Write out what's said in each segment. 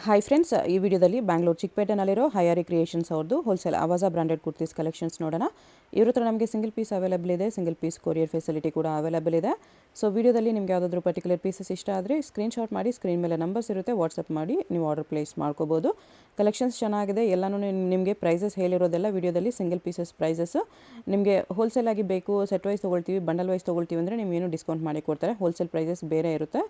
Hi friends, ಈ ವಿಡಿಯೋದಲ್ಲಿ Bangalore ಚಿಕ್ಕಪೇಟೆನಲ್ಲಿರೋ ಹಯಾರಿ creations ಅವ್ರದ್ದು ಹೋಲ್ಸೇಲ್ ಆವಾಜ ಬ್ರಾಂಡೆಡ್ ಕುರ್ತೀಸ್ ಕಲೆಕ್ಷನ್ಸ್ ನೋಡೋಣ. ಇವ್ರ ಹತ್ರ ನಮಗೆ ಸಿಂಗಲ್ ಪೀಸ್ ಅವೈಲೇಬಲ್ ಇದೆ, ಸಿಂಗಲ್ ಪೀಸ್ ಕೊರಿಯರ್ ಫೆಸಿಲಿಟಿ ಕೂಡ ಅವೈಲೇಬಲ್ ಇದೆ. ಸೊ ವಿಡಿಯೋದಲ್ಲಿ ನಿಮಗೆ ಯಾವುದಾದ್ರೂ ಪರ್ಟಿಕ್ಯುಲರ್ ಪೀಸಸ್ ಇಷ್ಟ ಆದರೆ ಸ್ಕ್ರೀನ್ಶಾಟ್ ಮಾಡಿ, ಸ್ಕ್ರೀನ್ ಮೇಲೆ ನಂಬರ್ಸ್ ಇರುತ್ತೆ, ವಾಟ್ಸಪ್ ಮಾಡಿ ನೀವು ಆರ್ಡರ್ ಪ್ಲೇಸ್ ಮಾಡ್ಕೋಬೋದು. ಕಲೆಕ್ಷನ್ಸ್ ಚೆನ್ನಾಗಿದೆ, ಎಲ್ಲನೂ ನಿಮಗೆ ಪ್ರೈಸಸ್ ಹೇಳಿರೋದೆಲ್ಲ ವಿಡಿಯೋದಲ್ಲಿ ಸಿಂಗಲ್ ಪೀಸಸ್ ಪ್ರೈಸಸ್. ನಿಮಗೆ ಹೋಲ್ಸೇಲ್ ಆಗಿ ಬೇಕು, ಸೆಟ್ ವೈಸ್ ತೊಗೊಳ್ತೀವಿ, ಬಂಡಲ್ ವೈಸ್ ತೊಗೊಳ್ತೀವಿ ಅಂದರೆ ನಿಮಗೇನು ಡಿಸ್ಕೌಂಟ್ ಮಾಡಿ ಕೊಡ್ತಾರೆ. ಹೋಲ್ಸೇಲ್ ಪ್ರೈಸಸ್ ಬೇರೆ ಇರುತ್ತೆ.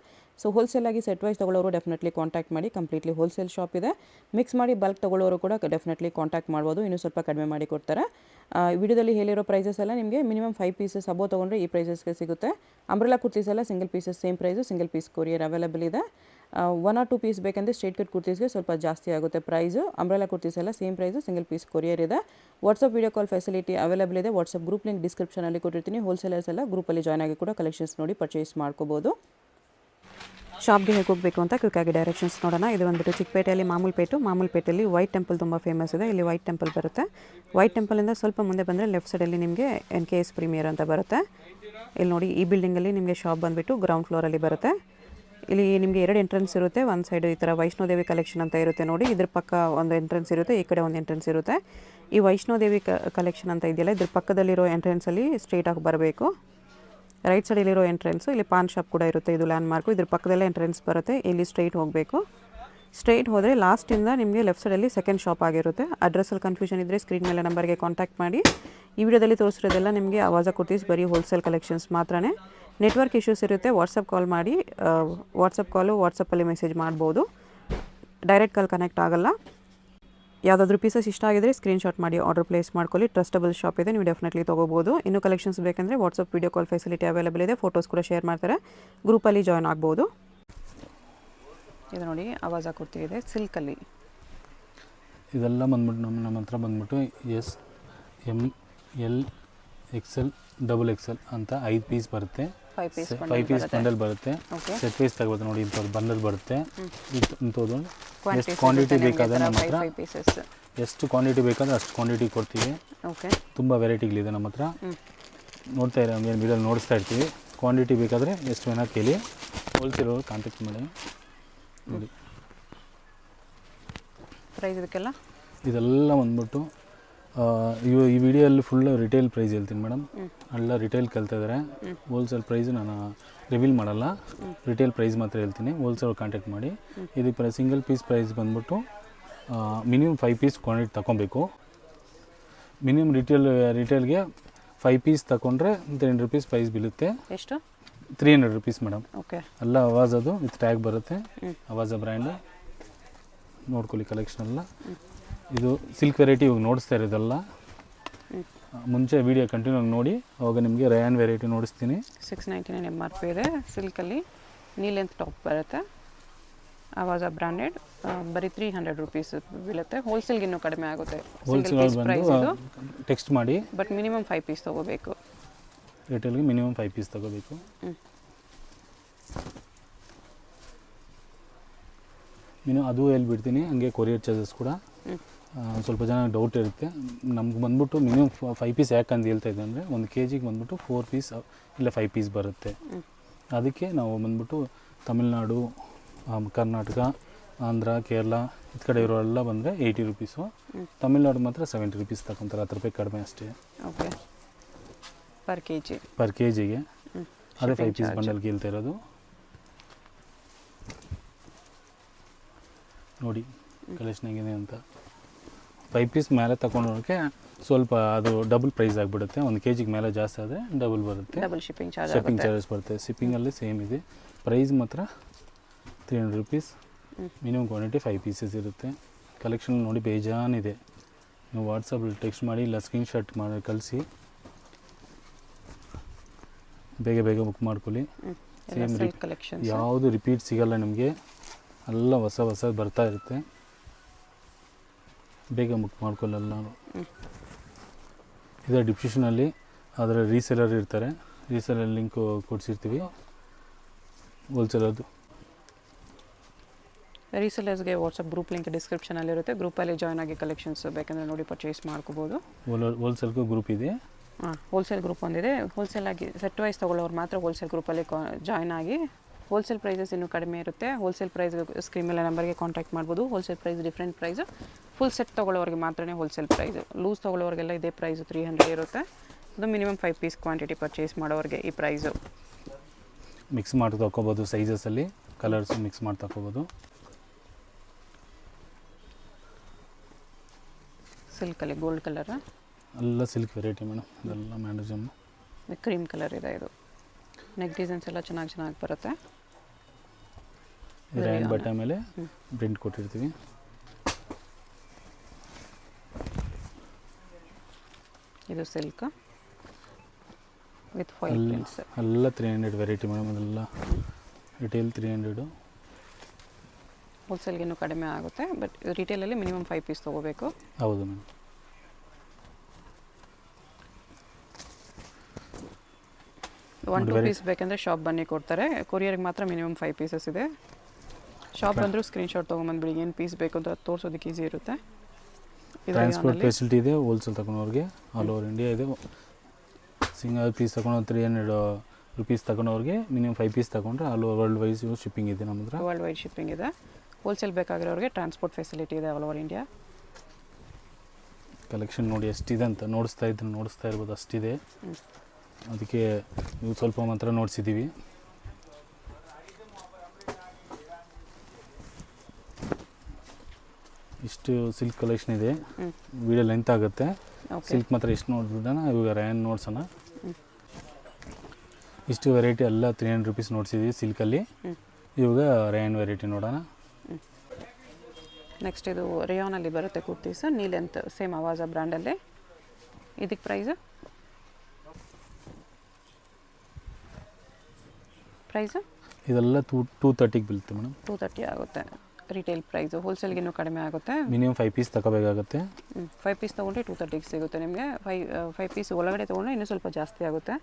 ಸೊ ಹೋಲ್ಸೇಲ್ ಆಗಿ ಸೆಟ್ ವೈಸ್ ತೊಗೊಳ್ಳೋರು ಡೆಫಿನೆಟ್ಲಿ ಕಾಂಟ್ಯಾಕ್ಟ್ ಮಾಡಿ, ಕಂಪ್ಲೀಟ್ಲಿ ಹೋಲ್ಸೇಲ್ ಶಾಪ್ ಇದೆ. ಮಿಕ್ಸ್ ಮಾಡಿ ಬಲ್ಕ್ ತೊಗೊಳ್ಳೋರು ಕೂಡ ಡೆಫಿನೆಟ್ಲಿ ಕಾಂಟ್ಯಾಕ್ಟ್ ಮಾಡ್ಬೋದು, ಇನ್ನೂ ಸ್ವಲ್ಪ ಕಡಿಮೆ ಮಾಡಿ ಕೊಡ್ತಾರೆ. ವಿಡಿಯೋದಲ್ಲಿ ಹೇಳಿರೋ ಪ್ರೈಸಸ್ ಎಲ್ಲ ನಿಮಗೆ ಮಿನಿಮಮ್ 5 ಪೀಸಸ್ ಅಬೋ ತೊಗೊಂಡ್ರೆ ಈ ಪ್ರೈಸಸ್ಗೆ ಸಿಗುತ್ತೆ. ಅಂಬ್ರೆಲಾ ಕುರ್ತೀಸ್ ಎಲ್ಲ single pieces same price, single piece courier available ಇದೆ. 1 or 2 ಪೀಸ್ ಬೇಕಂದರೆ ಸ್ಟ್ರೇಟ್ ಕಟ್ ಕುರ್ತೀಸ್ಗೆ ಸ್ವಲ್ಪ ಜಾಸ್ತಿ ಆಗುತ್ತೆ ಪ್ರೈಸು. ಅಂಬ್ರೆಲಾ ಕುರ್ತೀಸ್ ಎಲ್ಲ same price, single piece courier ಇದೆ. WhatsApp video call facility available ಇದೆ. ವಾಟ್ಸಪ್ ಗ್ರೂಪ್ ಲಿಂಕ್ ಡಿಸ್ಕ್ರಿಪ್ಷನಲ್ಲಿ ಕೊಟ್ಟಿರ್ತೀನಿ. ಹೋಲ್ಸೇಲರ್ಸ್ ಎಲ್ಲ ಗ್ರೂಪಲ್ಲಿ ಜಾಯ್ನ್ ಆಗಿ ಕೂಡ ಕಲೆಕ್ಷನ್ಸ್ ನೋಡಿ ಪರ್ಚೇಸ್ ಮಾಡ್ಕೋಬೋದು. ಶಾಪ್ಗೆ ಹೇಗೆ ಹೋಗಬೇಕು ಅಂತ ಕ್ವಿಕ್ಕಾಗಿ ಡೈರೆಕ್ಷನ್ಸ್ ನೋಡೋಣ. ಇದು ಬಂದುಬಿಟ್ಟು ಚಿಕ್ಕಪೇಟೆಯಲ್ಲಿ ಮಾಮೂಲ್ಪೇಟೆಯಲ್ಲಿ ವೈಟ್ ಟೆಂಪಲ್ ತುಂಬ ಫೇಮಸ್ ಇದೆ. ಇಲ್ಲಿ ವೈಟ್ ಟೆಂಪಲ್ ಬರುತ್ತೆ. ವೈಟ್ ಟೆಂಪಲಿಂದ ಸ್ವಲ್ಪ ಮುಂದೆ ಬಂದರೆ ಲೆಫ್ಟ್ ಸೈಡಲ್ಲಿ ನಿಮಗೆ NKS ಪ್ರೀಮಿಯರ್ ಅಂತ ಬರುತ್ತೆ. ಇಲ್ಲಿ ನೋಡಿ, ಈ ಬಿಲ್ಡಿಂಗಲ್ಲಿ ನಿಮಗೆ ಶಾಪ್ ಬಂದುಬಿಟ್ಟು ಗ್ರೌಂಡ್ ಫ್ಲೋರಲ್ಲಿ ಬರುತ್ತೆ. ಇಲ್ಲಿ ನಿಮಗೆ 2 ಎಂಟ್ರೆನ್ಸ್ ಇರುತ್ತೆ. ಒಂದು ಸೈಡು ಈ ಥರ ವೈಷ್ಣೋದೇವಿ ಕಲೆಕ್ಷನ್ ಅಂತ ಇರುತ್ತೆ ನೋಡಿ, ಇದ್ರ ಪಕ್ಕ ಒಂದು ಎಂಟ್ರೆನ್ಸ್ ಇರುತ್ತೆ, ಈ ಕಡೆ ಒಂದು ಎಂಟ್ರೆನ್ಸ್ ಇರುತ್ತೆ. ಈ ವೈಷ್ಣೋದೇವಿ ಕಲೆಕ್ಷನ್ ಅಂತ ಇದೆಯಲ್ಲ, ಇದ್ರ ಪಕ್ಕದಲ್ಲಿರೋ ಎಂಟ್ರೆನ್ಸಲ್ಲಿ ಸ್ಟ್ರೇಟಾಗಿ ಬರಬೇಕು. ರೈಟ್ ಸೈಡಲ್ಲಿರೋ ಎಂಟ್ರೆನ್ಸು, ಇಲ್ಲಿ ಪಾನ್ ಶಾಪ್ ಕೂಡ ಇರುತ್ತೆ, ಇದು ಲ್ಯಾಂಡ್ ಮಾರ್ಕು. ಇದ್ರ ಪಕ್ಕದಲ್ಲೇ ಎಂಟ್ರೆನ್ಸ್ ಬರುತ್ತೆ, ಇಲ್ಲಿ ಸ್ಟ್ರೈಟ್ ಹೋಗಬೇಕು. ಸ್ಟ್ರೈಟ್ ಹೋದರೆ ಲಾಸ್ಟಿಂದ ನಿಮಗೆ ಲೆಫ್ಟ್ ಸೈಡಲ್ಲಿ ಸೆಕೆಂಡ್ ಶಾಪ್ ಆಗಿರುತ್ತೆ. ಅಡ್ರೆಸ್ಸಲ್ಲಿ ಕನ್ಫ್ಯೂಷನ್ ಇದ್ದರೆ ಸ್ಕ್ರೀನ್ ಮೇಲೆ ನಂಬರ್ಗೆ ಕಾಂಟ್ಯಾಕ್ಟ್ ಮಾಡಿ. ಈ ವಿಡಿಯೋದಲ್ಲಿ ತೋರಿಸಿರೋದೆಲ್ಲ ನಿಮಗೆ ಆವಾಜ ಕುರ್ತೀಸ್ ಬರೀ ಹೋಲ್ಸೇಲ್ ಕಲೆಕ್ಷನ್ಸ್ ಮಾತ್ರನೇ. ನೆಟ್ವರ್ಕ್ ಇಶ್ಯೂಸ್ ಇರುತ್ತೆ, ವಾಟ್ಸಪ್ ಕಾಲ್ ಮಾಡಿ. ವಾಟ್ಸಪ್ಪಲ್ಲಿ ಮೆಸೇಜ್ ಮಾಡ್ಬೋದು, ಡೈರೆಕ್ಟ್ ಕಾಲ್ ಕನೆಕ್ಟ್ ಆಗೋಲ್ಲ. ಯಾವುದಾದ್ರೂ ಪೀಸಸ್ ಇಷ್ಟ ಆಗಿದ್ರೆ ಸ್ಕ್ರೀನ್ಶಾಟ್ ಮಾಡಿ ಆರ್ಡರ್ ಪ್ಲೇಸ್ ಮಾಡ್ಕೊಳ್ಳಿ. ಟ್ರಸ್ಟಬಲ್ ಶಾಪ್ ಇದೆ, ನೀವು ಡೆಫಿನೆಟ್ಲಿ ತೊಗೋಬೋದು. ಇನ್ನೂ ಕಲೆಕ್ಷನ್ಸ್ ಬೇಕಂದರೆ WhatsApp video call facility available ಇದೆ. ಫೋಟೋಸ್ ಕೂಡ ಶೇರ್ ಮಾಡ್ತಾರೆ, ಗ್ರೂಪಲ್ಲಿ ಜಾಯ್ನ್ ಆಗ್ಬೋದು. ಇದು ನೋಡಿ, ಆವಾಜ ಕುರ್ತಿ ಇದೆ ಸಿಲ್ಕಲ್ಲಿ. ಇದೆಲ್ಲ ಬಂದ್ಬಿಟ್ಟು ನಮ್ಮ ಹತ್ರ ಬಂದ್ಬಿಟ್ಟು S, M, L, XL, XXL ಅಂತ 5 ಪೀಸ್ ಬರುತ್ತೆ. 5 ಪೀಸ್ ಬಂಡಲ್ ಬರುತ್ತೆ. ಸೆಟ್ ವೈಸ್ ತಗೋಬೋದು ನೋಡಿ, ಇಂಥದ್ದು ಬಂಡಲ್ ಬರುತ್ತೆ. ಇಂಥದ್ದು ಎಷ್ಟು ಕ್ವಾಂಟಿಟಿ ಬೇಕಾದರೆ ನಮ್ಮ ಹತ್ರ, ಎಷ್ಟು ಕ್ವಾಂಟಿಟಿ ಬೇಕಾದರೆ ಅಷ್ಟು ಕ್ವಾಂಟಿಟಿ ಕೊಡ್ತೀವಿ. ತುಂಬ ವೆರೈಟಿಗಳಿದೆ ನಮ್ಮ ಹತ್ರ, ನೋಡ್ತಾ ಇರೋ ಏನು ವಿಡಿಯೋ ನೋಡಿಸ್ತಾ ಇರ್ತೀವಿ. ಕ್ವಾಂಟಿಟಿ ಬೇಕಾದರೆ ಎಷ್ಟು ವೇನಾರು ಕೇಳಿ, ಹೋಲ್ಸೇಲ್ ಕಾಂಟ್ಯಾಕ್ಟ್ ಮಾಡಿ ನೋಡಿ. ಪ್ರೈಸ್ ಇದಕ್ಕೆಲ್ಲ ಇದೆಲ್ಲ ಬಂದ್ಬಿಟ್ಟು ಈ ವಿಡಿಯೋಲ್ಲಿ ಫುಲ್ ರಿಟೇಲ್ ಪ್ರೈಸ್ ಹೇಳ್ತೀನಿ ಮೇಡಮ್. ಎಲ್ಲ ರಿಟೇಲ್ ಕಲ್ತಾ ಇದ್ದಾರೆ. ಹೋಲ್ಸೇಲ್ ಪ್ರೈಸ್ ನಾನು ರಿವೀಲ್ ಮಾಡಲ್ಲ, ರಿಟೇಲ್ ಪ್ರೈಸ್ ಮಾತ್ರ ಹೇಳ್ತೀನಿ. ಹೋಲ್ಸೇಲ್ ಕಾಂಟ್ಯಾಕ್ಟ್ ಮಾಡಿ. ಇದಕ್ಕೆ ಸಿಂಗಲ್ ಪೀಸ್ ಪ್ರೈಸ್ ಬಂದ್ಬಿಟ್ಟು ಮಿನಿಮಮ್ 5 ಪೀಸ್ ಕ್ವಾಂಟಿಟಿ ತಗೊಬೇಕು. ಮಿನಿಮಮ್ ರಿಟೇಲ್ಗೆ 5 ಪೀಸ್ ತಗೊಂಡ್ರೆ 300 ರೂಪೀಸ್ ಪ್ರೈಸ್ ಬೀಳುತ್ತೆ. ಎಷ್ಟು? 300 ರೂಪೀಸ್ ಮೇಡಮ್. ಓಕೆ. ಎಲ್ಲ ಆವಾಜದು ವಿತ್ ಟ್ಯಾಗ್ ಬರುತ್ತೆ, ಆವಾಜ ಬ್ರ್ಯಾಂಡು. ನೋಡ್ಕೊಳ್ಳಿ ಕಲೆಕ್ಷನ್ ಎಲ್ಲ. ಇದು ಸಿಲ್ಕ್ ವೆರೈಟಿ ಇವಾಗ ನೋಡಿಸ್ತಾ ಇರೋದಲ್ಲ, ಮುಂಚೆ ವಿಡಿಯೋ ಕಂಟಿನ್ಯೂ ನೋಡಿ, ಅವಾಗ ನಿಮಗೆ ರಯಾನ್ ವೆರೈಟಿ ನೋಡಿಸ್ತೀನಿ. 699 MRP ಇದೆ. ಸಿಲ್ಕಲ್ಲಿ ನೀ ಲೆಂತ್ ಟಾಪ್ ಬರುತ್ತೆ, ಆವಾಜ ಬ್ರಾಂಡೆಡ್. ಬರೀ 300 ರೂಪೀಸ್ ಬೀಳುತ್ತೆ. ಹೋಲ್ಸೇಲ್ಗೆ ಇನ್ನೂ ಕಡಿಮೆ ಆಗುತ್ತೆ. ಹೋಲ್ಸೇಲ್ ಬಂದು ಟೆಕ್ಸ್ಟ್ ಮಾಡಿ, ಬಟ್ ಮಿನಿಮಮ್ 5 ಪೀಸ್ ತೊಗೋಬೇಕು. ರಿಟೇಲ್ಗೆ ಮಿನಿಮಮ್ 5 ಪೀಸ್ ತೊಗೋಬೇಕು. ಅದು ಹೇಳ್ಬಿಡ್ತೀನಿ. ಹಂಗೆ ಕೊರಿಯರ್ ಚಾರ್ಜಸ್ ಕೂಡ ಸ್ವಲ್ಪ ಜನ ಡೌಟ್ ಇರುತ್ತೆ. ನಮ್ಗೆ ಬಂದ್ಬಿಟ್ಟು ಮಿನಿಮಮ್ 5 ಪೀಸ್ ಯಾಕಂತ ಹೇಳ್ತಾ ಇದ್ದೆ ಅಂದರೆ, 1 kgಗೆ ಬಂದ್ಬಿಟ್ಟು 4 ಪೀಸ್ ಇಲ್ಲ 5 ಪೀಸ್ ಬರುತ್ತೆ. ಅದಕ್ಕೆ ನಾವು ಬಂದ್ಬಿಟ್ಟು ತಮಿಳ್ನಾಡು, ಕರ್ನಾಟಕ, ಆಂಧ್ರ, ಕೇರಳ ಈ ಕಡೆ ಇರೋರೆಲ್ಲ ಬಂದರೆ 80 ರೂಪೀಸು. ತಮಿಳ್ನಾಡು ಮಾತ್ರ 70 ರೂಪೀಸ್ ತಗೊತಾರೆ, 10 ರೂಪಾಯಿ ಕಡಿಮೆ ಅಷ್ಟೇ. ಓಕೆ. ಪರ್ ಕೆಜಿಗೆ ಅದೇ 5 ಪೀಸ್ ಬಂಡಲ್ಗೆ ಹೇಳ್ತಾ ಇರೋದು. ನೋಡಿ ಕಲೆಕ್ಷನ್ ಆಗಿದೆ ಅಂತ. 5 ಪೀಸ್ ಮೇಲೆ ತಗೊಂಡೋಕ್ಕೆ ಸ್ವಲ್ಪ ಅದು ಡಬಲ್ ಪ್ರೈಸ್ ಆಗಿಬಿಡುತ್ತೆ. 1 kgಗೆ ಮೇಲೆ ಜಾಸ್ತಿ ಆದರೆ ಡಬಲ್ ಬರುತ್ತೆ, ಶಿಪ್ಪಿಂಗ್ ಚಾರ್ಜಸ್ ಬರುತ್ತೆ. ಶಿಪ್ಪಿಂಗಲ್ಲಿ ಸೇಮ್ ಇದೆ. ಪ್ರೈಸ್ ಮಾತ್ರ 300 ರೂಪೀಸ್. ಮಿನಿಮಮ್ ಕ್ವಾಂಟಿಟಿ 5 ಪೀಸಸ್ ಇರುತ್ತೆ. ಕಲೆಕ್ಷನ್ ನೋಡಿ ಬೇಜಾನಿದೆ. ನೀವು ವಾಟ್ಸಪ್ಪಲ್ಲಿ ಟೆಕ್ಸ್ಟ್ ಮಾಡಿ ಇಲ್ಲ ಸ್ಕ್ರೀನ್ಶಾಟ್ ಮಾಡಿ ಕಳಿಸಿ, ಬೇಗ ಬುಕ್ ಮಾಡ್ಕೊಳ್ಳಿ. ಸೇಮ್ ಯಾವುದು ರಿಪೀಟ್ ಸಿಗಲ್ಲ ನಿಮಗೆ, ಎಲ್ಲ ಹೊಸ ಬರ್ತಾ ಇರುತ್ತೆ. ಬೇಗ ಬುಕ್ ಮಾಡ್ಕೊಳ್ಳಲ್ಲ. ಇದರ ಡಿಸ್ಕ್ರಿಪ್ಷನಲ್ಲಿ ಅದರ ರೀಸೇಲರ್ ಇರ್ತಾರೆ, ರೀಸೇಲರ್ ಲಿಂಕ್ ಕೊಡಿಸಿರ್ತೀವಿ. ಹೋಲ್ಸೇಲರ್ದು ರೀಸೇಲರ್ಸ್ಗೆ ವಾಟ್ಸಪ್ ಗ್ರೂಪ್ ಲಿಂಕ್ ಡಿಸ್ಕ್ರಿಪ್ಷನಲ್ಲಿರುತ್ತೆ. ಗ್ರೂಪಲ್ಲಿ ಜಾಯ್ನ್ ಆಗಿ ಕಲೆಕ್ಷನ್ಸ್ ಬೇಕಂದರೆ ನೋಡಿ ಪರ್ಚೇಸ್ ಮಾಡ್ಕೋಬೋದು. ಹೋಲ್ಸೇಲ್ಗೂ ಗ್ರೂಪ್ ಇದೆ. ಹೋಲ್ಸೇಲ್ ಗ್ರೂಪ್ ಒಂದಿದೆ. ಹೋಲ್ಸೇಲ್ ಆಗಿ ಸೆಟ್ ವೈಸ್ ತೊಗೊಳ್ಳೋರು ಮಾತ್ರ ಹೋಲ್ಸೇಲ್ ಗ್ರೂಪಲ್ಲಿ ಜಾಯ್ನ್ ಆಗಿ ಹೋಲ್ಸೇಲ್ ಪ್ರೈಸಸ್ ಇನ್ನೂ ಕಡಿಮೆ ಇರುತ್ತೆ. ಹೋಲ್ಸೇಲ್ ಪ್ರೈಸ್ ಸ್ಕ್ರೀನ್ ಮೇಲೆ ನಂಬರ್ಗೆ ಕಾಂಟ್ಯಾಕ್ಟ್ ಮಾಡ್ಬೋದು. Wholesale price different price. Full set ತೊಗೊಳ್ಳೋರಿಗೆ ಮಾತ್ರನೇ ಹೋಲ್ಸೇಲ್ ಪ್ರೈಸು. ಲೂಸ್ ತೊಗೊಳ್ಳೋರಿಗೆಲ್ಲ ಇದೇ ಪ್ರೈಸು 300 ಇರುತ್ತೆ. ಅದು ಮಿನಿಮಮ್ 5 ಪೀಸ್ ಕ್ವಾಂಟಿಟಿ ಪರ್ಚೇಸ್ ಮಾಡೋರಿಗೆ ಈ ಪ್ರೈಸು. ಮಿಕ್ಸ್ ಮಾಡಿ ತಗೋಬೋದು, ಸೈಜಸಲ್ಲಿ ಕಲರ್ಸ್ ಮಿಕ್ಸ್ ಮಾಡಿ ತಗೋಬೋದು. ಸಿಲ್ಕಲ್ಲಿ ಗೋಲ್ಡ್ ಕಲರ್ ಎಲ್ಲ ಸಿಲ್ಕ್ ವೆರೈಟಿ ಮೇಡಮ್. ಇದೆಲ್ಲ ಮ್ಯಾಂಡಜಮ್ ಕ್ರೀಮ್ ಕಲರ್ ಇದೆ. ಇದು ನೆಕ್ ಡಿಸೈನ್ಸ್ ಎಲ್ಲ ಚೆನ್ನಾಗಿ ಬರುತ್ತೆ. ರೈನ್ ಬಟ್ಟೆ ಮೇಲೆ ಪ್ರಿಂಟ್ ಕೊಟ್ಟಿರ್ತೀವಿ. ಇದು ಸಿಲ್ಕ್ ವಿತ್ ಫಾಯಿಲ್ ಪ್ರಿಂಟ್ಸ್. ಎಲ್ಲ 300 ವೆರೈಟಿ ಮೇಡಮ್. ಅದೆಲ್ಲ ರಿಟೇಲ್ 300. ಹೋಲ್ಸೇಲ್ಗೆ ಇನ್ನೂ ಕಡಿಮೆ ಆಗುತ್ತೆ. ಬಟ್ ರಿಟೇಲಲ್ಲಿ ಮಿನಿಮಮ್ 5 ಪೀಸ್ ತೊಗೋಬೇಕು. ಹೌದು ಮೇಡಮ್. 1-2 ಪೀಸ್ ಬೇಕಂದರೆ ಶಾಪ್ ಬನ್ನಿ ಕೊಡ್ತಾರೆ. ಕೊರಿಯರ್ಗೆ ಮಾತ್ರ ಮಿನಿಮಮ್ 5 ಪೀಸಸ್ ಇದೆ. ಶಾಪ್ ಬಂದರೂ ಸ್ಕ್ರೀನ್ಶಾಟ್ ತೊಗೊಂಬಂದ್ಬಿಡಿ. ಏನು ಪೀಸ್ ಬೇಕು ಅಂತ ತೋರಿಸೋದಕ್ಕೆ ಈಸಿ ಇರುತ್ತೆ. ಟ್ರಾನ್ಸ್ಪೋರ್ಟ್ ಫೆಸಿಲಿಟಿ ಇದೆ. ಹೋಲ್ಸೇಲ್ ತಗೊಳೋರಿಗೆ ಆಲ್ ಓವರ್ ಇಂಡಿಯಾ ಇದೆ. ಸಿಂಗಲ್ ಪೀಸ್ ತಗೊಂಡು 300 ರುಪೀಸ್ ತಗೊಂಡವ್ರಿಗೆ ಮಿನಿಮಮ್ 5 ಪೀಸ್ ತಗೊಂಡ್ರೆ all over world wise shipping ಇದೆ ನಮ್ಮ ಹತ್ರ. ವರ್ಲ್ಡ್ ವೈಡ್ ಶಿಪ್ಪಿಂಗ್ ಇದೆ. ಹೋಲ್ಸೇಲ್ ಬೇಕಾಗಿರೋರಿಗೆ ಟ್ರಾನ್ಸ್ಪೋರ್ಟ್ ಫೆಸಿಲಿಟಿ ಇದೆ ಆಲ್ ಓವರ್ ಇಂಡಿಯಾ. ಕಲೆಕ್ಷನ್ ನೋಡಿ ಎಷ್ಟಿದೆ ಅಂತ ನೋಡಿಸ್ತಾ ಇರ್ಬೋದು, ಅಷ್ಟಿದೆ. ಅದಕ್ಕೆ ನೀವು ಸ್ವಲ್ಪ ಮಾತ್ರ ನೋಡಿಸಿದ್ದೀವಿ. ಇಷ್ಟು ಸಿಲ್ಕ್ ಕಲೆಕ್ಷನ್ ಇದೆ. ವಿಡಿಯೋ ಲೆಂತ್ ಆಗುತ್ತೆ. ಸಿಲ್ಕ್ ಮಾತ್ರ ಎಷ್ಟು ನೋಡ್ಬಿಡೋಣ. ಇವಾಗ ರಯಾನ್ ನೋಡ್ಸೋಣ. ಇಷ್ಟು ವೆರೈಟಿ ಎಲ್ಲ 300 ರುಪೀಸ್ ನೋಡ್ಸಿದ್ದೀವಿ ಸಿಲ್ಕಲ್ಲಿ. ಇವಾಗ ರಯಾನ್ ವೆರೈಟಿ ನೋಡೋಣ. ನೆಕ್ಸ್ಟ್ ಇದು ರೇಯಾನಲ್ಲಿ ಬರುತ್ತೆ ಕುರ್ತೀಸ್. ನೀ ಲೆಂತ್ ಸೇಮ್ ಆವಾಜ ಬ್ರ್ಯಾಂಡಲ್ಲೇ. ಇದಕ್ಕೆ ಪ್ರೈಸು ಇದೆಲ್ಲ 230ಗೆ ಬೀಳುತ್ತೆ ಮೇಡಮ್. 230 ಆಗುತ್ತೆ ರಿಟೇಲ್ ಪ್ರೈಸು. ಹೋಲ್ಸೇಲ್ಗೆ ಇನ್ನೂ ಕಡಿಮೆ ಆಗುತ್ತೆ. Minimum 5 piece ತಗೋಬೇಕಾಗುತ್ತೆ. 5 ಪೀಸ್ ತೊಗೊಂಡ್ರೆ 230ಗೆ ಸಿಗುತ್ತೆ ನಿಮಗೆ. 5 ಪೀಸ್ ಒಳಗಡೆ ತೊಗೊಂಡ್ರೆ ಇನ್ನೂ ಸ್ವಲ್ಪ ಜಾಸ್ತಿ ಆಗುತ್ತೆ.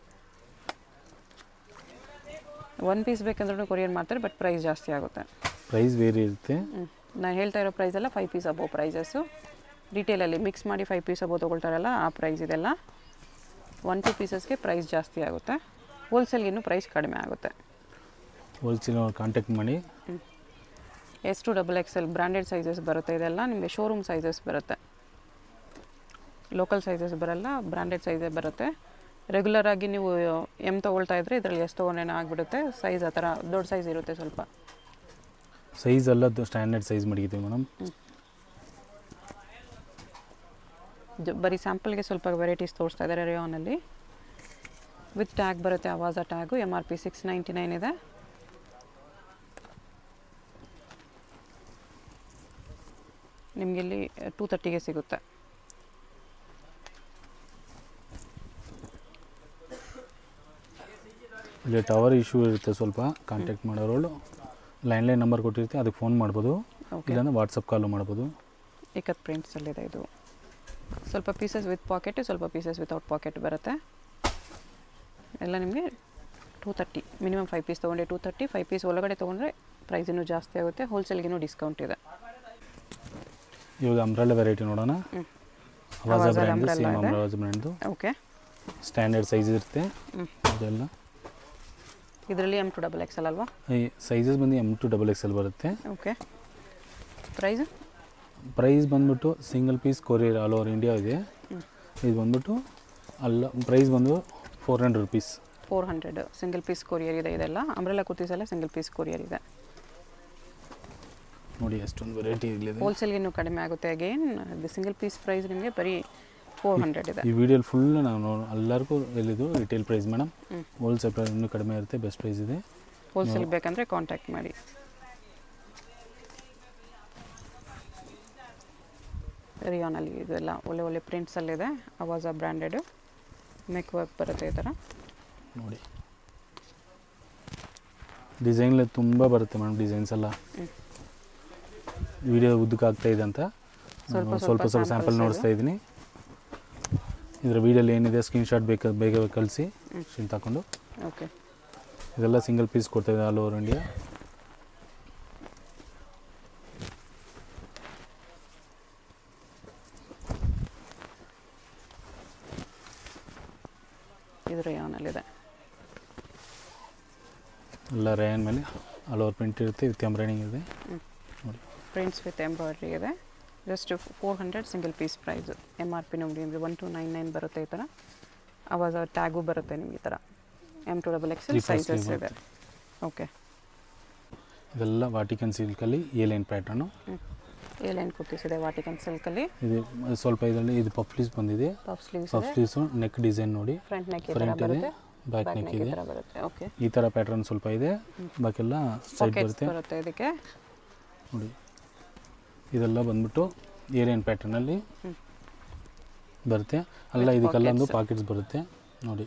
1 ಪೀಸ್ ಬೇಕಂದ್ರೂ ಕೊರಿಯರ್ ಮಾಡ್ತಾರೆ, ಬಟ್ ಪ್ರೈಸ್ ಜಾಸ್ತಿ ಆಗುತ್ತೆ. ಪ್ರೈಸ್ ಬೇರೆ ಇರುತ್ತೆ. ನಾನು ಹೇಳ್ತಾ ಇರೋ ಪ್ರೈಸ್ ಎಲ್ಲ 5 ಪೀಸ್ ಅಬೋ ಪ್ರೈಸಸ್ಸು. ರಿಟೇಲಲ್ಲಿ ಮಿಕ್ಸ್ ಮಾಡಿ 5 ಪೀಸ್ ಅಬೋ ತೊಗೊಳ್ತಾರಲ್ಲ ಆ ಪ್ರೈಸ್ ಇದೆಲ್ಲ. 1-2 ಪೀಸಸ್ಗೆ ಪ್ರೈಸ್ ಜಾಸ್ತಿ ಆಗುತ್ತೆ. ಹೋಲ್ಸೇಲ್ಗೆ ಇನ್ನೂ ಪ್ರೈಸ್ ಕಡಿಮೆ ಆಗುತ್ತೆ. ಹೋಲ್ಸೇಲ್ ಕಾಂಟ್ಯಾಕ್ಟ್ ಮಾಡಿ. S to XXL branded sizes ಬರುತ್ತೆ. ಇದೆಲ್ಲ ನಿಮಗೆ ಶೋರೂಮ್ ಸೈಜಸ್ ಬರುತ್ತೆ. ಲೋಕಲ್ ಸೈಜಸ್ ಬರಲ್ಲ, ಬ್ರ್ಯಾಂಡೆಡ್ ಸೈಜೇ ಬರುತ್ತೆ. ರೆಗ್ಯುಲರ್ ಆಗಿ ನೀವು M ತೊಗೊಳ್ತಾ ಇದ್ದರೆ ಇದರಲ್ಲಿ S ತೊಗೊಂಡೇನೋ ಆಗಿಬಿಡುತ್ತೆ. ಸೈಜ್ ಆ ಥರ ದೊಡ್ಡ ಸೈಜ್ ಇರುತ್ತೆ ಸ್ವಲ್ಪ. ಸೈಜ್ ಎಲ್ಲ ಸ್ಟ್ಯಾಂಡರ್ಡ್ ಸೈಜ್ ಮಾಡಿದ್ದೀವಿ ಮೇಡಮ್. ಬರೀ ಸ್ಯಾಂಪಲ್ಗೆ ಸ್ವಲ್ಪ ವೆರೈಟೀಸ್ ತೋರಿಸ್ತಾ ಇದ್ದಾರೆ ರೇಯಾನಲ್ಲಿ. ವಿತ್ ಟ್ಯಾಗ್ ಬರುತ್ತೆ, ಆವಾಜ ಟ್ಯಾಗು. MRP 699 ಇದೆ. ನಿಮಗೆ ಇಲ್ಲಿ 230ಗೆ ಸಿಗುತ್ತೆ. ಇಲ್ಲಿ ಟವರ್ ಇಶ್ಯೂ ಇರುತ್ತೆ ಸ್ವಲ್ಪ. ಕಾಂಟ್ಯಾಕ್ಟ್ ಮಾಡೋರು ಲೈನ್ ನಂಬರ್ ಕೊಟ್ಟಿರ್ತೀವಿ, ಅದಕ್ಕೆ ಫೋನ್ ಮಾಡ್ಬೋದು. ಇಲ್ಲಾಂದ್ರೆ ವಾಟ್ಸಪ್ ಕಾಲು ಮಾಡ್ಬೋದು. ಇಕತ್ ಪ್ರಿಂಟ್ಸಲ್ಲಿದೆ ಇದು. ಸ್ವಲ್ಪ ಪೀಸಸ್ ವಿತ್ ಪಾಕೆಟ್, ಸ್ವಲ್ಪ ಪೀಸಸ್ ವಿತೌಟ್ ಪಾಕೆಟ್ ಬರುತ್ತೆ. ಎಲ್ಲ ನಿಮಗೆ 230. ಮಿನಿಮಮ್ 5 ಪೀಸ್ ತೊಗೊಂಡ್ರೆ 230. 5 ಪೀಸ್ ಒಳಗಡೆ ತೊಗೊಂಡ್ರೆ ಪ್ರೈಸ್ ಇನ್ನೂ ಜಾಸ್ತಿ ಆಗುತ್ತೆ. ಹೋಲ್ಸೇಲ್ಗಿನ್ನೂ ಡಿಸ್ಕೌಂಟ್ ಇದೆ. ಇವಾಗ ಅಂಬ್ರೆಲಾ ವೆರೈಟಿ ನೋಡೋಣ. ಆವಾಜ ಬ್ರ್ಯಾಂಡ್, ಸೇಮ್ ಆವಾಜ ಬ್ರ್ಯಾಂಡ್ದು. ಓಕೆ. ಸ್ಟ್ಯಾಂಡರ್ಡ್ ಸೈಜ್ ಇರುತ್ತೆ ಅದೆಲ್ಲ. ಇದರಲ್ಲಿ M to XXL ಅಲ್ವಾ? ಈ ಸೈಜಸ್ ಬಂದು M to XXL ಬರುತ್ತೆ. ಓಕೆ. ಪ್ರೈಸ್ ಬಂದ್ಬಿಟ್ಟು single piece courier all over India ಇದೆ. ಇದು ಬಂದ್ಬಿಟ್ಟು ಪ್ರೈಸ್ ಬಂದು 400 ರುಪೀಸ್. 400 ಸಿಂಗಲ್ ಪೀಸ್ ಕೊರಿಯರ್ ಇದೆ. ಇದೆಲ್ಲ ಅಂಬ್ರೆಲಾ ಕುರ್ತೀಸ್ ಎಲ್ಲ ಸಿಂಗಲ್ ಪೀಸ್ ಕೊರಿಯರ್ ಇದೆ. ನೋಡಿ ಎಷ್ಟೊಂದು ವೆರೈಟಿ ಇದೆ. ಹೋಲ್ಸೇಲ್ಗೆ ಇನ್ನೂ ಕಡಿಮೆ ಆಗುತ್ತೆ. ಅಗೇನ್ ಇದು ಸಿಂಗಲ್ ಪೀಸ್ ಪ್ರೈಸ್ ನಿಮಗೆ ಬರೀ 400 ಇದೆ. ಈ ವಿಡಿಯೋಲಿ ಫುಲ್ ನಾನು ಎಲ್ಲರಿಗೂ ಹೇಳಿದ್ದು retail price madam. Wholesale price ಇನ್ನೂ ಕಡಿಮೆ ಇರುತ್ತೆ. ಬೆಸ್ಟ್ ಪ್ರೈಸ್ ಇದೆ. ಹೋಲ್ಸೇಲ್ ಬೇಕಂದರೆ ಕಾಂಟ್ಯಾಕ್ಟ್ ಮಾಡಿ. ರಿಯಾನಲ್ಲಿ ಇದೆಲ್ಲ ಒಳ್ಳೆ ಪ್ರಿಂಟ್ಸಲ್ಲಿದೆ. ಆವಾಜ ಬ್ರ್ಯಾಂಡೆಡು. ಮೇಕ್ ವರ್ಕ್ ಬರುತ್ತೆ ಈ ಥರ. ನೋಡಿ ಡಿಸೈನ್ ತುಂಬ ಬರುತ್ತೆ ಮೇಡಮ್. ಡಿಸೈನ್ಸ್ ಎಲ್ಲ ವಿಡಿಯೋ ಉದ್ದಕ್ಕೆ ಆಗ್ತಾ ಇದೆ ಅಂತ ಸ್ವಲ್ಪ ಸ್ಯಾಂಪಲ್ ನೋಡಿಸ್ತಾ ಇದ್ದೀನಿ. ಇದರ ವಿಡಿಯೋಲಿ ಏನಿದೆ ಸ್ಕ್ರೀನ್ಶಾಟ್ ಬೇಗ ಕಳಿಸಿ ಸ್ಕ್ರೀನ್ ತಗೊಂಡು. ಓಕೆ. ಇದೆಲ್ಲ ಸಿಂಗಲ್ ಪೀಸ್ ಕೊಡ್ತಾಯಿದೆ ಆಲ್ ಓವರ್ ಇಂಡಿಯಾ. ಇದು ರೇಯಾನಲ್ಲಿದೆ. ಎಲ್ಲ ರೇಯನ್ ಮೇಲೆ ಆಲ್ ಓವರ್ ಪ್ರಿಂಟ್ ಇರುತ್ತೆ, ವಿತ್ ಎಂಬ್ರಾಯ್ಡಿಂಗ್ ಇದೆ ನೋಡಿ. ಪ್ರಿಂಟ್ಸ್ ವಿತ್ ಎಂಬ್ರಾಯ್ಡ್ರಿ ಇದೆ. Just 400 single piece price. MRP ನೋಡಿ ನಿಮಗೆ 1299 ಬರುತ್ತೆ. ಈ ಥರ ಆವಾಗ ಟ್ಯಾಗು ಬರುತ್ತೆ ನಿಮಗೆ. ಈ ಥರ M2XXL ಸೈಜಸ್ ಇದೆ. ಓಕೆ, ಇದೆಲ್ಲ ವಾಟಿಕನ್ ಸಿಲ್ಕಲ್ಲಿ A line pattern. A line kurtis ಇದೆ ವಾಟಿಕನ್ ಸಿಲ್ಕಲ್ಲಿ. ಇದು ಸ್ವಲ್ಪ ಇದರಲ್ಲಿ ಇದು ಪಫ್ ಸ್ಲೀವ್ಸ್ ಬಂದಿದೆ. ಪಫ್ ಸ್ಲೀವ್ಸು ನೆಕ್ ಡಿಸೈನ್ ನೋಡಿ, ಫ್ರಂಟ್ ನೆಕ್ ಫ್ರಂಟ್ ಇದೆ, ಬ್ಯಾಕ್ ನೆಕ್ ಇದೆ. ಬರುತ್ತೆ. ಓಕೆ, ಈ ಥರ ಪ್ಯಾಟರ್ನ್ ಸ್ವಲ್ಪ ಇದೆ, ಬಾಕೆಲ್ಲ ಸೈಡ್ ಬರುತ್ತೆ ಇದಕ್ಕೆ ನೋಡಿ. ಇದೆಲ್ಲ ಬಂದ್ಬಿಟ್ಟು ಎ ಲೈನ್ ಪ್ಯಾಟರ್ನಲ್ಲಿ ಬರುತ್ತೆ. ಅಲ್ಲ ಇದಕ್ಕೆಲ್ಲ ಒಂದು ಪಾಕೆಟ್ಸ್ ಬರುತ್ತೆ ನೋಡಿ.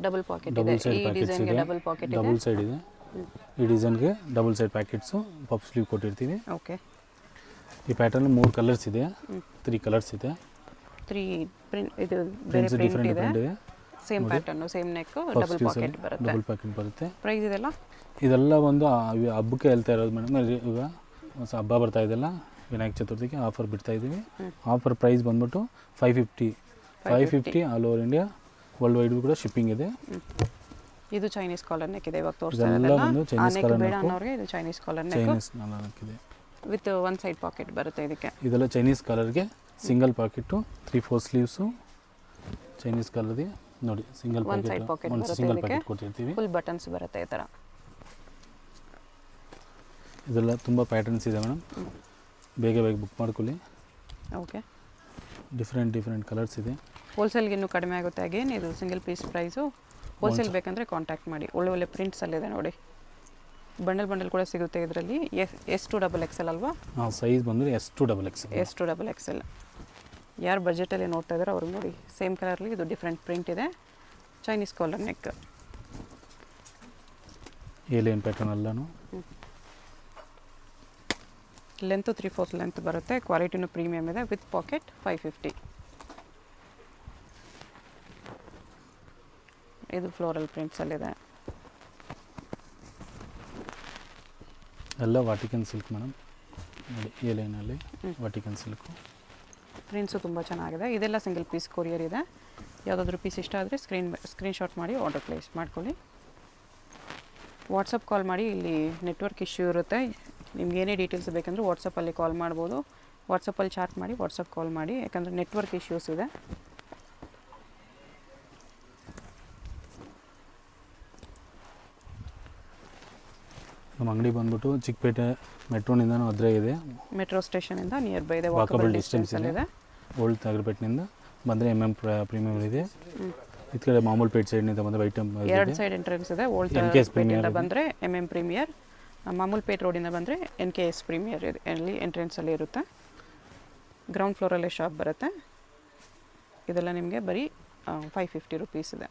ಡಬಲ್ ಪಾಕೆಟ್ ಇದೆ. ಡಬಲ್ ಸೈಡ್ ಈ ಪ್ಯಾಕೆಟ್ಸ್ ಡಿಸೈನ್ಗೆ ಇದೆ, ಡಬಲ್ ಪಾಕೆಟ್ ಇದೆ. ಡಬಲ್ ಸೈಡ್ ಇದೆ. ಈ ಡಿಸೈನ್ಗೆ double side packets puff sleeve ಕೊಟ್ಟಿರ್ತೀವಿ. ಓಕೆ, ಈ ಪ್ಯಾಟರ್ನ್ 3 ಕಲರ್ಸ್ ಇದೆ, 3 ಕಲರ್ಸ್ ಇದೆ. 3 ಪ್ರಿಂಟ್ ಇದು ಬೇರೆ ಪ್ರಿಂಟ್ ಡಿಫ್ರೆಂಟ್ ಇದೆ. ಡಿಫ್ರೆಂಟ್ ಇದೆ. Same pattern, same neck, double pocket ಬರುತ್ತೆ. ಡಬಲ್ ಪ್ಯಾಕೆಟ್ ಬರುತ್ತೆ. ಪ್ರೈಸ್ ಇದೆಲ್ಲ ಇದೆಲ್ಲ ಒಂದು ಹಬ್ಬಕ್ಕೆ ಹೇಳ್ತಾ ಇರೋದು ಮೇಡಮ್. ಈಗ ಹಬ್ಬ ಬರ್ತಾ ಇದೆಲ್ಲ, ವಿನಾಯಕ ಚತುರ್ಥಿಗೆ ಆಫರ್ ಬಿಡ್ತಾ ಇದ್ದೀವಿ. ಆಫರ್ ಪ್ರೈಸ್ ಬಂದ್ಬಿಟ್ಟು 550 all over India, world wide ಕೂಡ ಶಿಪ್ಪಿಂಗ್ ಇದೆ. ಇದು ಚೈನೀಸ್ ಕಾಲರ್ ನೆಕ್ ಇದೆ ಇವಾಗ ತೋರಿಸ್ತಾ ಇದೆಲ್ಲ ಒಂದು ಚೈನೀಸ್ ಕಾಲರ್ ಬೇಡ ಅನ್ನೋರಿಗೆ ಇದು Chinese collar neck Chinese neck ಇದೆ ವಿತ್ ಒನ್ ಸೈಡ್ ಪಾಕೆಟ್ ಬರುತ್ತೆ ಇದಕ್ಕೆ. ಇದೆಲ್ಲ ಚೈನೀಸ್ ಕಾಲರ್ಗೆ ಸಿಂಗಲ್ ಪಾಕೆಟು, 3-4 ಸ್ಲೀವ್ಸು ಚೈನೀಸ್ ಕಾಲರ್ಗೆ ನೋಡಿ. ಸಿಂಗಲ್ ಪಾಕೆಟ್, ಒಂದು ಸಿಂಗಲ್ ಪಾಕೆಟ್ ಕೊಟ್ಟಿರ್ತೀವಿ. ಫುಲ್ ಬಟನ್ಸ್ ಬರುತ್ತೆ ಈ ಥರ. ಇದೆಲ್ಲ ತುಂಬ ಪ್ಯಾಟರ್ನ್ಸ್ ಇದೆ ಮೇಡಮ್, ಬೇಗ ಬೇಗ ಬುಕ್ ಮಾಡ್ಕೊಳ್ಳಿ. ಓಕೆ, ಡಿಫ್ರೆಂಟ್ ಕಲರ್ಸ್ ಇದೆ. ಹೋಲ್ಸೇಲ್ಗೆ ಇನ್ನೂ ಕಡಿಮೆ ಆಗುತ್ತೆ. ಅಗೇನ್ ಇದು ಸಿಂಗಲ್ ಪೀಸ್ ಪ್ರೈಸು. ಹೋಲ್ಸೇಲ್ ಬೇಕಂದರೆ ಕಾಂಟ್ಯಾಕ್ಟ್ ಮಾಡಿ. ಒಳ್ಳೆ ಪ್ರಿಂಟ್ಸಲ್ಲಿದೆ ನೋಡಿ. ಬಂಡಲ್ ಕೂಡ ಸಿಗುತ್ತೆ ಇದರಲ್ಲಿ. S2XXL ಅಲ್ವಾ? ಹಾಂ, ಸೈಜ್ ಬಂದರೆ S2XXL. S2XXL. ಯಾರು ಬಜೆಟಲ್ಲಿ ನೋಡ್ತಾ ಇದ್ದಾರೆ ಅವ್ರಿಗೆ ನೋಡಿ. ಸೇಮ್ ಕಲರ್ಲಿ ಇದು ಡಿಫ್ರೆಂಟ್ ಪ್ರಿಂಟ್ ಇದೆ. Chinese collar neck, A line pattern ಎಲ್ಲನೂ. ಲೆಂತು 3/4 ಲೆಂತ್ ಬರುತ್ತೆ. ಕ್ವಾಲಿಟಿನೂ ಪ್ರೀಮಿಯಮ್ ಇದೆ. With pocket 550. ಇದು ಫ್ಲೋರಲ್ ಪ್ರಿಂಟ್ಸಲ್ಲಿದೆ. ಎಲ್ಲ ವಾಟಿಕನ್ ಸಿಲ್ಕ್ ಮೇಡಮ್ ನೋಡಿ. ಎ ಲೈನಲ್ಲಿ ವಾಟಿಕನ್ ಸಿಲ್ಕು. ಪ್ರಿಂಟ್ಸು ತುಂಬ ಚೆನ್ನಾಗಿದೆ. ಇದೆಲ್ಲ ಸಿಂಗಲ್ ಪೀಸ್ ಕೊರಿಯರ್ ಇದೆ. ಯಾವುದಾದ್ರೂ ಪೀಸ್ ಇಷ್ಟ ಆದರೆ ಸ್ಕ್ರೀನ್ಶಾಟ್ ಮಾಡಿ ಆರ್ಡರ್ ಪ್ಲೇಸ್ ಮಾಡ್ಕೊಳ್ಳಿ. ವಾಟ್ಸಪ್ ಕಾಲ್ ಮಾಡಿ. ಇಲ್ಲಿ ನೆಟ್ವರ್ಕ್ ಇಶ್ಯೂ ಇರುತ್ತೆ. ನಿಮ್ಗೆ ಏನೇ ಡೀಟೇಲ್ಸ್ ಬೇಕಂದ್ರೆ ವಾಟ್ಸಪ್ಪಲ್ಲಿ ಕಾಲ್ ಮಾಡ್ಬೋದು. ವಾಟ್ಸಪ್ಪಲ್ಲಿ ಚಾಟ್ ಮಾಡಿ, ವಾಟ್ಸಪ್ ಕಾಲ್ ಮಾಡಿ, ಯಾಕಂದರೆ ನೆಟ್ವರ್ಕ್ ಇಶ್ಯೂಸ್ ಇದೆ. ನಮ್ಮ ಅಂಗಡಿ ಬಂದ್ಬಿಟ್ಟು ಚಿಕ್ಕಪೇಟೆ ಮೆಟ್ರೋನಿಂದ ಹತ್ತಿರ ಇದೆ. ಮೆಟ್ರೋ ಸ್ಟೇಷನಿಂದ ನಿಯರ್ ಬೈ ಇದೆ, ವಾಕಬಲ್ ಡಿಸ್ಟೆನ್ಸ್ ಇದೆ. ಓಲ್ಡ್ ತಾಗರಪೇಟೆನಿಂದ ಬಂದರೆ ಪ್ರೀಮಿಯಂ ಇದೆ. ಈ ಕಡೆ ಮಾಮೂಲು ಪೇಟ್ ಸೈಡ್ನಿಂದ ಬಂದರೆ ಐಟಮ್ 2 ಸೈಡ್ ಎಂಟ್ರೆನ್ಸ್ ಇದೆ. ಓಲ್ಡ್ ತಾಗರಪೇಟೆಯಿಂದ ಬಂದರೆ ಪ್ರೀಮಿಯರ್, ಮಾಮೂಲು ಪೇಟ್ ರೋಡಿಂದ ಬಂದರೆ NKS ಪ್ರೀಮಿಯರ್ ಇದೆ. ಅಲ್ಲಿ ಎಂಟ್ರೆನ್ಸಲ್ಲಿ ಇರುತ್ತೆ. ಗ್ರೌಂಡ್ ಫ್ಲೋರಲ್ಲೇ ಶಾಪ್ ಬರುತ್ತೆ. ಇದೆಲ್ಲ ನಿಮಗೆ ಬರೀ 550 ರೂಪೀಸ್ ಇದೆ.